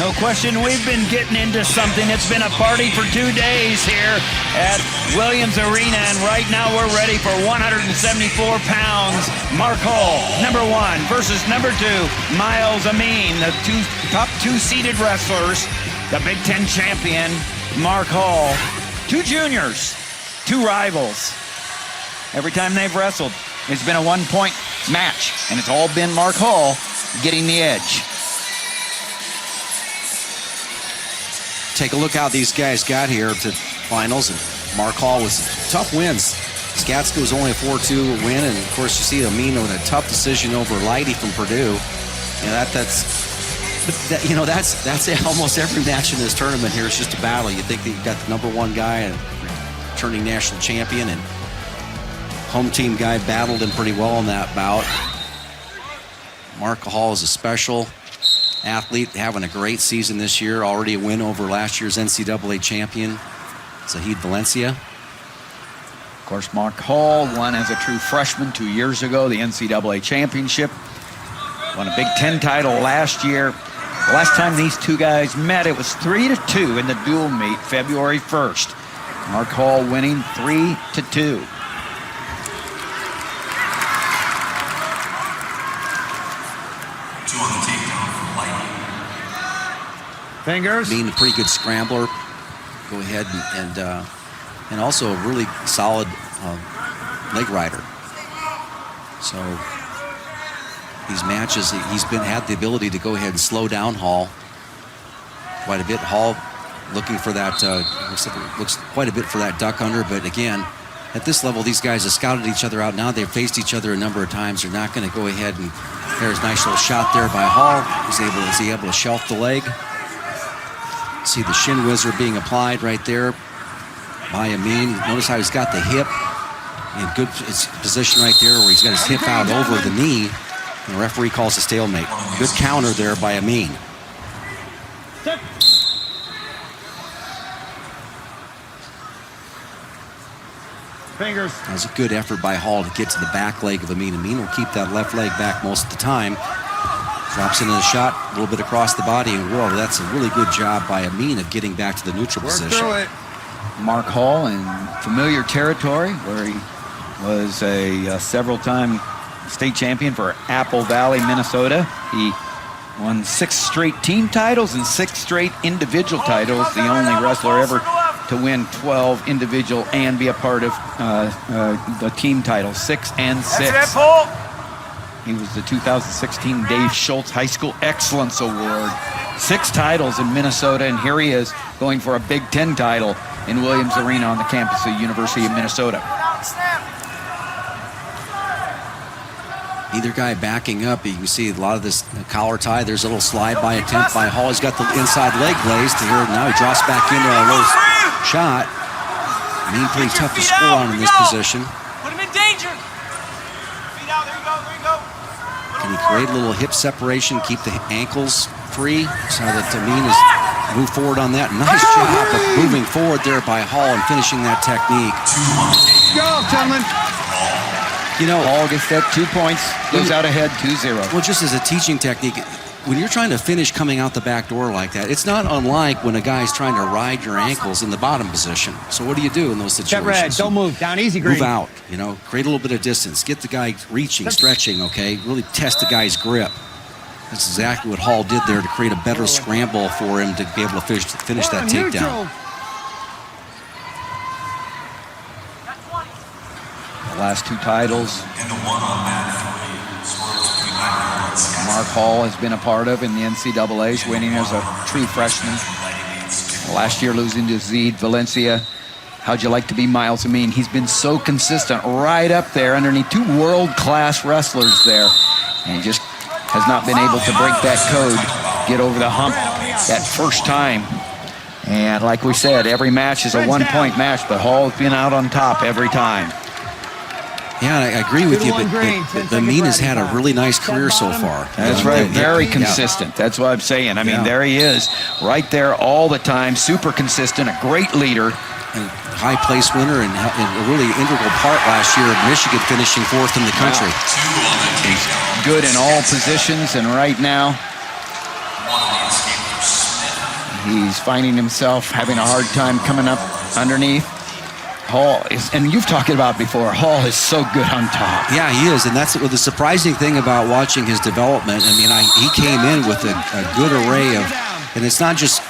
No question, we've been getting into something. It's been a party for 2 days here at Williams Arena, and right now we're ready for 174 pounds. Mark Hall, number 1, versus number 2, Myles Amine, the top two seeded wrestlers. The Big Ten champion, Mark Hall. 2 juniors, 2 rivals. Every time they've wrestled, it's been a 1-point match, and it's all been Mark Hall getting the edge. Take a look how these guys got here to finals, and Mark Hall was tough wins. Skatska was only a 4-2 win, and of course you see Amine with a tough decision over Lighty from Purdue. That's almost every match in this tournament here is just a battle. You think that you've got the #1 guy and returning national champion, and home team guy battled him pretty well in that bout. Mark Hall is a special athlete, having a great season this year. Already a win over last year's NCAA champion, Zahid Valencia. Of course, Mark Hall won as a true freshman 2 years ago, the NCAA championship. Won a Big Ten title last year. The last time these two guys met, it was 3-2 in the dual meet, February 1st. Mark Hall winning 3-2. Fingers. Being a pretty good scrambler. Go ahead and also a really solid leg rider. So these matches, he's had the ability to go ahead and slow down Hall quite a bit. Hall looking for that, looks quite a bit for that duck under, but again, at this level, these guys have scouted each other out now. They've faced each other a number of times. They're not going to go ahead and, there's a nice little shot there by Hall. Is he able to shelf the leg? See the shin whizzer being applied right there by Amine. Notice how he's got the hip in good position right there, where he's got his hip out over the knee. And the referee calls a stalemate. Good counter there by Amine. Fingers. That was a good effort by Hall to get to the back leg of Amine. Amine will keep that left leg back most of the time. Drops into the shot, a little bit across the body, and whoa, that's a really good job by Amine of getting back to the neutral position. Mark Hall in familiar territory, where he was a several-time state champion for Apple Valley, Minnesota. He won 6 straight team titles and 6 straight individual titles, the only wrestler ever to win 12 individual and be a part of the team titles, 6 and 6. He was the 2016 Dave Schultz High School Excellence Award. 6 titles in Minnesota, and here he is going for a Big Ten title in Williams Arena on the campus of the University of Minnesota. Either guy backing up, you can see a lot of this collar tie. There's a little slide-by attempt by Hall. He's got the inside leg glazed here. Now he drops back into a low shot. Amine pretty tough to score on in this position. Put him in danger. Feet out. There you go. There you go. Can he create a little hip separation, keep the ankles free so that Amine is move forward on that. Nice job of moving forward there by Hall and finishing that technique. Go, gentlemen. You know, Hall gets that 2 points, goes out ahead 2-0. Well, just as a teaching technique, when you're trying to finish coming out the back door like that, it's not unlike when a guy's trying to ride your ankles in the bottom position. So what do you do in those situations? Get red, don't move, down easy, green. Move out, you know, create a little bit of distance. Get the guy reaching, stretching, okay? Really test the guy's grip. That's exactly what Hall did there to create a better scramble for him to be able to finish that takedown. The last 2 titles Mark Hall has been a part of in the NCAAs, winning as a true freshman. Last year losing to Zahid Valencia. How'd you like to be Myles Amine? He's been so consistent right up there underneath 2 world-class wrestlers there. And he just has not been able to break that code, get over the hump that first time. And like we said, every match is a 1-point match, but Hall's been out on top every time. Yeah, I agree with you, but Amine has had a really nice career so far. That's right, very consistent. That's what I'm saying. I mean, there he is, right there all the time, super consistent, a great leader. And high place winner and a really integral part last year of Michigan, finishing 4th in the country. He's good in all positions, and right now, He's finding himself having a hard time coming up underneath. Hall is, and you've talked about before, Hall is so good on top. Yeah, he is, and that's the surprising thing about watching his development. I mean, he came in with a good array of, and it's not just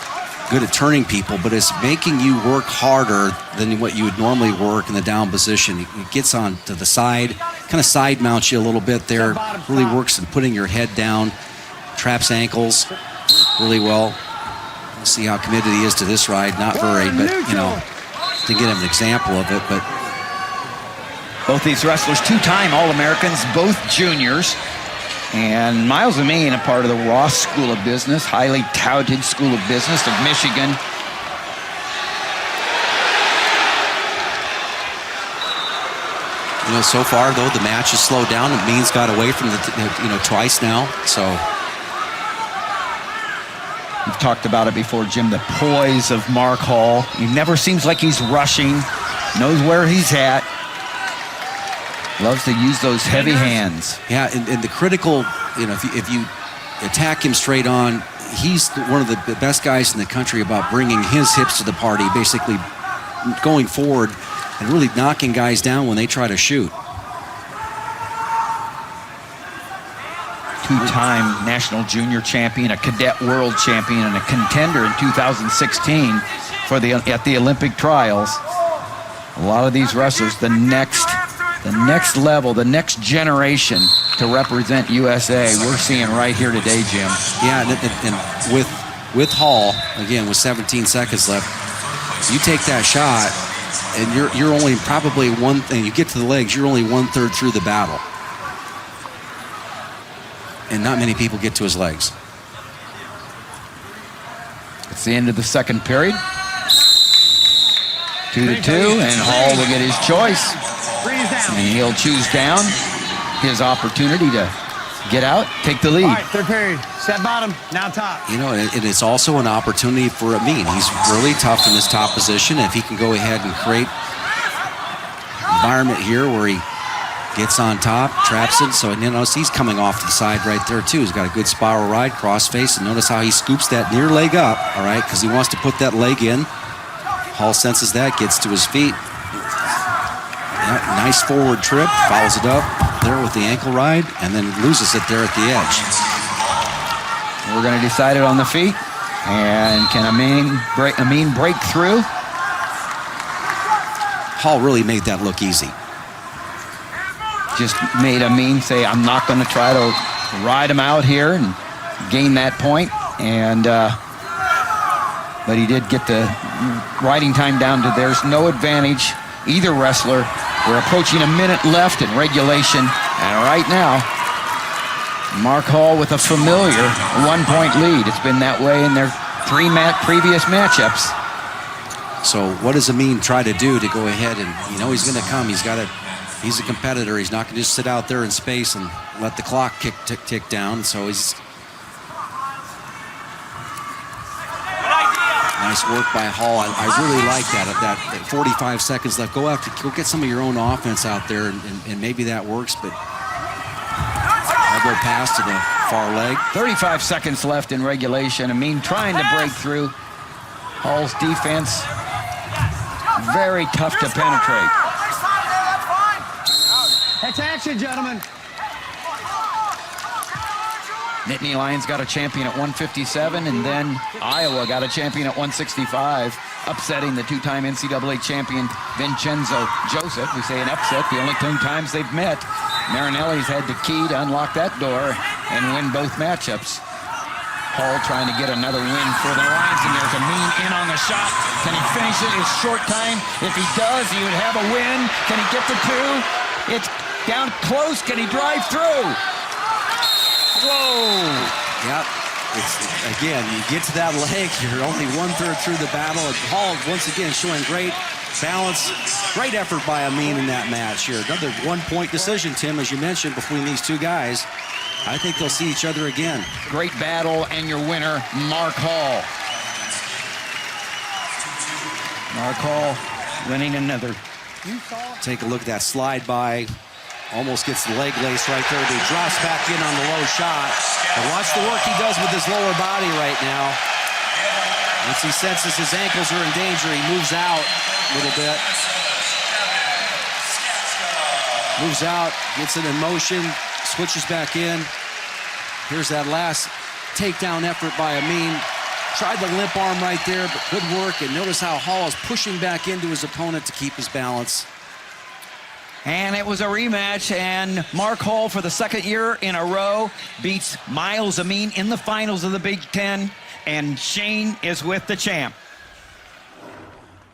good at turning people, but it's making you work harder than what you would normally work in the down position. He gets on to the side, kind of side mounts you a little bit there, really works in putting your head down, traps ankles really well. We'll see how committed he is to this ride. Not very, but, you know, to get him an example of it. But both these wrestlers, two-time All-Americans, both juniors. And Myles Amine, a part of the Ross School of Business, highly touted School of Business of Michigan. You know, so far, though, the match has slowed down. Amine's got away from twice now, so. We've talked about it before, Jim, the poise of Mark Hall. He never seems like he's rushing, knows where he's at. Loves to use those heavy hands. Yeah, and the critical, you know, if you attack him straight on, he's one of the best guys in the country about bringing his hips to the party, basically going forward and really knocking guys down when they try to shoot. Two-time national junior champion, a cadet world champion, and a contender in 2016 for at the Olympic trials. A lot of these wrestlers, the next level, the next generation to represent USA, we're seeing right here today, Jim. Yeah, and with Hall, again, with 17 seconds left, you take that shot, and you're only probably and you get to the legs, you're only 1/3 through the battle. And not many people get to his legs. It's the end of the second period. 2-2, and Hall will get his choice. And he'll choose down his opportunity to get out, take the lead. All right, third period. Set bottom, now top. You know, and it's also an opportunity for Amine. He's really tough in this top position. If he can go ahead and create an environment here where he gets on top, traps it. So, you notice he's coming off to the side right there, too. He's got a good spiral ride, cross face, and notice how he scoops that near leg up, all right, because he wants to put that leg in. Hall senses that, gets to his feet. Yeah, nice forward trip, follows it up there with the ankle ride, and then loses it there at the edge. We're going to decide it on the feet. And can Amine break through? Hall really made that look easy. Just made Amine say, I'm not going to try to ride him out here and gain that point. And but he did get the riding time down to there's no advantage. Either wrestler. We're approaching a minute left in regulation. And right now, Mark Hall with a familiar 1-point lead. It's been that way in their three previous matchups. So what does Amine try to do to go ahead and, you know, he's going to come. He's a competitor. He's not going to just sit out there in space and let the clock tick down. So he's nice work by Hall. I really like that. At 45 seconds left, go get some of your own offense out there, and maybe that works. But elbow pass to the far leg. 35 seconds left in regulation. Amine trying to break through. Hall's defense very tough to penetrate. Attention, gentlemen. Nittany Lions got a champion at 157, and then Iowa got a champion at 165, upsetting the two-time NCAA champion Vincenzo Joseph. We say an upset, the only two times they've met. Marinelli's had the key to unlock that door and win both matchups. Hall trying to get another win for the Lions, and there's Amine in on the shot. Can he finish it in short time? If he does, he would have a win. Can he get the two? It's down close. Can he drive through? Whoa! Yep. Again, you get to that leg, you're only 1/3 through the battle. Hall, once again, showing great balance, great effort by Amine in that match here. Another 1-point decision, Tim, as you mentioned, between these two guys. I think they'll see each other again. Great battle, and your winner, Mark Hall. Mark Hall winning another. Take a look at that slide by. Almost gets the leg lace right there, but he drops back in on the low shot. And watch the work he does with his lower body right now. Once he senses his ankles are in danger, he moves out a little bit. Moves out, gets it in motion, switches back in. Here's that last takedown effort by Amine. Tried the limp arm right there, but good work. And notice how Hall is pushing back into his opponent to keep his balance. And it was a rematch, and Mark Hall, for the second year in a row, beats Myles Amine in the finals of the Big Ten, and Shane is with the champ.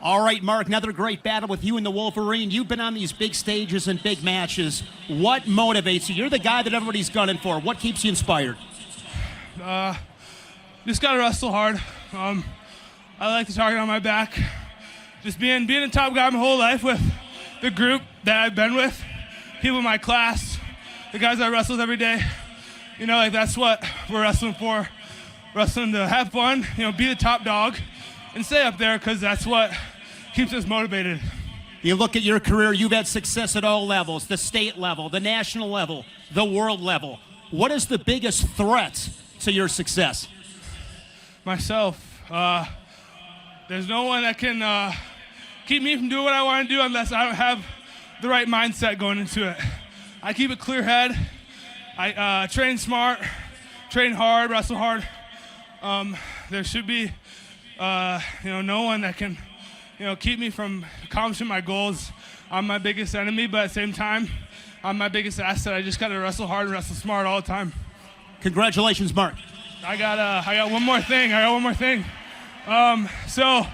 All right, Mark, another great battle with you and the Wolverine. You've been on these big stages and big matches. What motivates you? You're the guy that everybody's gunning for. What keeps you inspired? Just gotta wrestle hard. I like the target on my back. Just being a top guy my whole life with the group that I've been with, people in my class, the guys I wrestle with every day. You know, like that's what we're wrestling for. Wrestling to have fun, you know, be the top dog, and stay up there because that's what keeps us motivated. You look at your career, you've had success at all levels, the state level, the national level, the world level. What is the biggest threat to your success? Myself. There's no one that can keep me from doing what I want to do unless I don't have the right mindset going into it. I keep a clear head. I train smart, train hard, wrestle hard. There should be no one that can keep me from accomplishing my goals. I'm my biggest enemy, but at the same time, I'm my biggest asset. I just got to wrestle hard and wrestle smart all the time. Congratulations, Mark. I got one more thing. So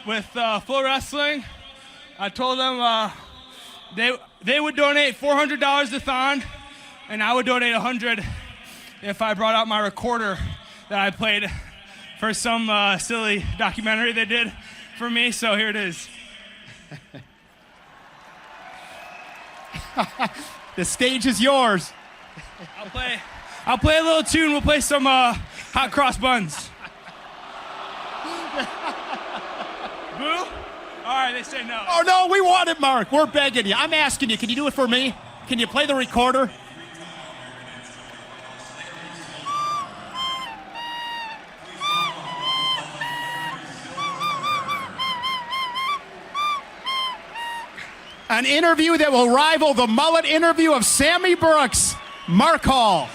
with Full Wrestling, I told them they would donate $400 to Thon, and I would donate $100 if I brought out my recorder that I played for some silly documentary they did for me. So here it is. The stage is yours. I'll play a little tune. We'll play some hot cross buns. Boo? All right, they say no. Oh, no, we want it, Mark. We're begging you. I'm asking you, can you do it for me? Can you play the recorder? An interview that will rival the mullet interview of Sammy Brooks. Mark Hall.